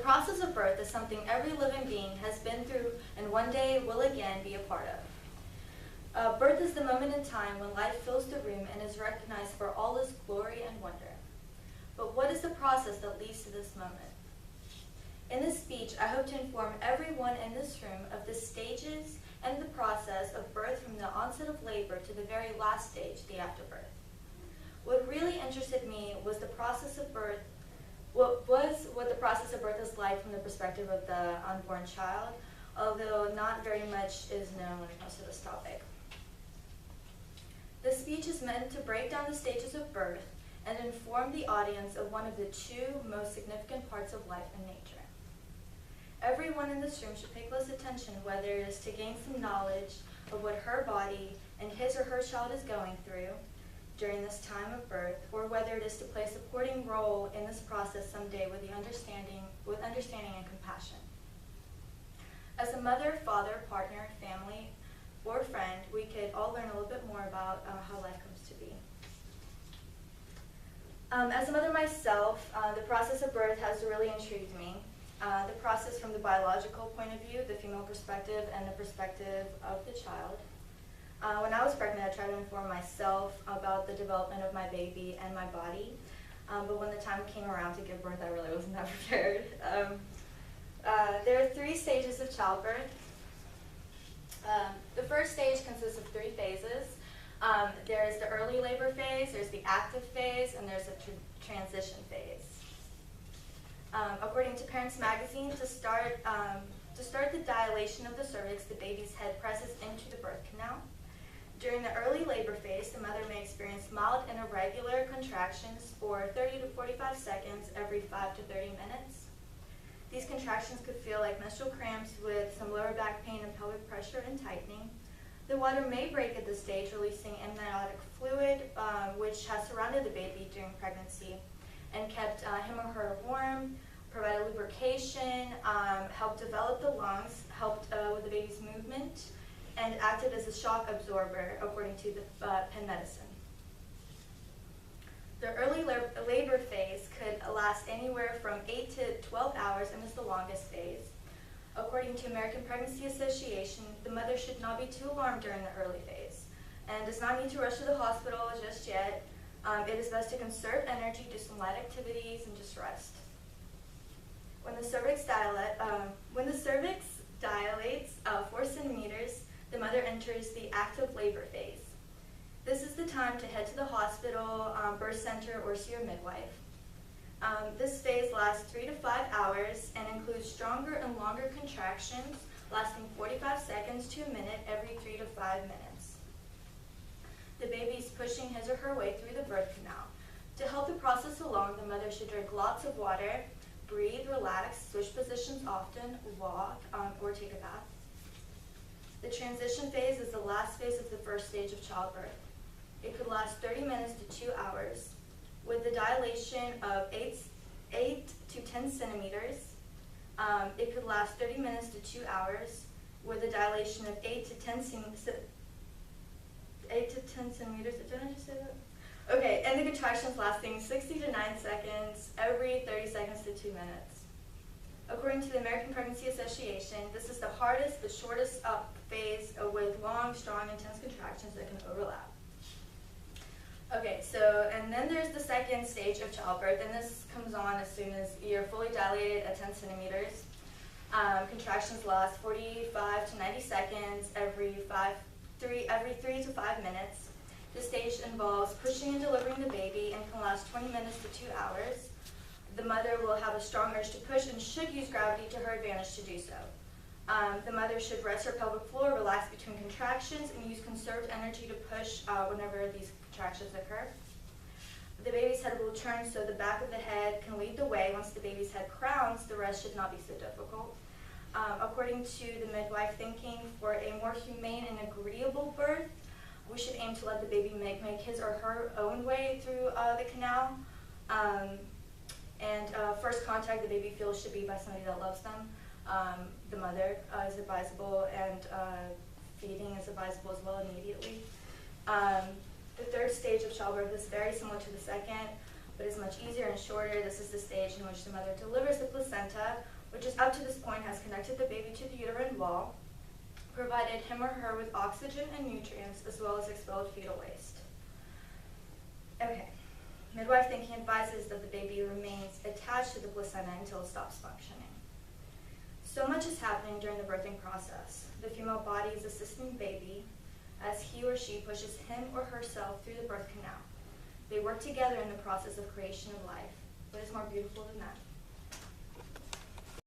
process of birth is something every living being has been through and one day will again be a part of. Birth is the moment in time when life fills the room and is recognized for all its glory and wonder. But what is the process that leads to this moment? In this speech, I hope to inform everyone in this room of the stages and the process of birth from the onset of labor to the very last stage, the afterbirth. What really interested me was the process of birth, what the process of birth is like from the perspective of the unborn child, although not very much is known when it comes to this topic. This speech is meant to break down the stages of birth and inform the audience of one of the two most significant parts of life in nature. Everyone in this room should pay close attention, whether it is to gain some knowledge of what her body and his or her child is going through during this time of birth, or whether it is to play a supporting role in this process someday with understanding and compassion. As a mother, father, partner, family, or friend, we could all learn a little bit more about how life comes to be. As a mother myself, the process of birth has really intrigued me. The process from the biological point of view, the female perspective, and the perspective of the child. When I was pregnant, I tried to inform myself about the development of my baby and my body, but when the time came around to give birth, I really wasn't that prepared. There are 3 stages of childbirth. The first stage consists of 3 phases. There's the early labor phase, there's the active phase, and there's a transition phase. According to Parents Magazine, to start the dilation of the cervix, the baby's head presses into the birth canal. During the early labor phase, the mother may experience mild and irregular contractions for 30 to 45 seconds every 5 to 30 minutes. These contractions could feel like menstrual cramps with some lower back pain and pelvic pressure and tightening. The water may break at this stage, releasing amniotic fluid, which has surrounded the baby during pregnancy and kept him or her warm, provided lubrication, helped develop the lungs, helped with the baby's movement, and acted as a shock absorber, according to the Penn Medicine. The early labor phase could last anywhere from 8 to 12 hours and is the longest phase. According to American Pregnancy Association, the mother should not be too alarmed during the early phase and does not need to rush to the hospital just yet. It is best to conserve energy, do some light activities, and just rest. When the cervix dilates 4 centimeters, the mother enters the active labor phase. This is the time to head to the hospital, birth center, or see your midwife. This phase lasts 3 to 5 hours and includes stronger and longer contractions lasting 45 seconds to a minute every 3 to 5 minutes. The baby is pushing his or her way through the birth canal. To help the process along, the mother should drink lots of water, breathe, relax, switch positions often, walk, or take a bath. The transition phase is the last phase of the first stage of childbirth. It could last 30 minutes to 2 hours. With the dilation of 8 to 10 centimeters, it could last 30 minutes to 2 hours. With a dilation of 8 to 10 centimeters, did I just say that? Okay, and the contractions lasting 60 to 9 seconds every 30 seconds to 2 minutes. According to the American Pregnancy Association, this is the hardest but shortest phase with long, strong, intense contractions that can overlap. Okay, and then there's the second stage of childbirth, and this comes on as soon as you're fully dilated at 10 centimeters. Contractions last 45 to 90 seconds every 3 to 5 minutes. This stage involves pushing and delivering the baby and can last 20 minutes to 2 hours. The mother will have a strong urge to push and should use gravity to her advantage to do so. The mother should rest her pelvic floor, relax between contractions, and use conserved energy to push whenever these contractions occur. The baby's head will turn so the back of the head can lead the way. Once the baby's head crowns, the rest should not be so difficult. According to the midwife thinking, for a more humane and agreeable birth, we should aim to let the baby make his or her own way through the canal. First contact the baby feels should be by somebody that loves them. The mother is advisable, and feeding is advisable as well immediately. The third stage of childbirth is very similar to the second. but is much easier and shorter. This is the stage in which the mother delivers the placenta, which is up to this point has connected the baby to the uterine wall, provided him or her with oxygen and nutrients, as well as expelled fetal waste. Okay, midwife thinking advises that the baby remains attached to the placenta until it stops functioning. So much is happening during the birthing process. The female body is assisting the baby as he or she pushes him or herself through the birth canal. They work together in the process of creation of life. What is more beautiful than that?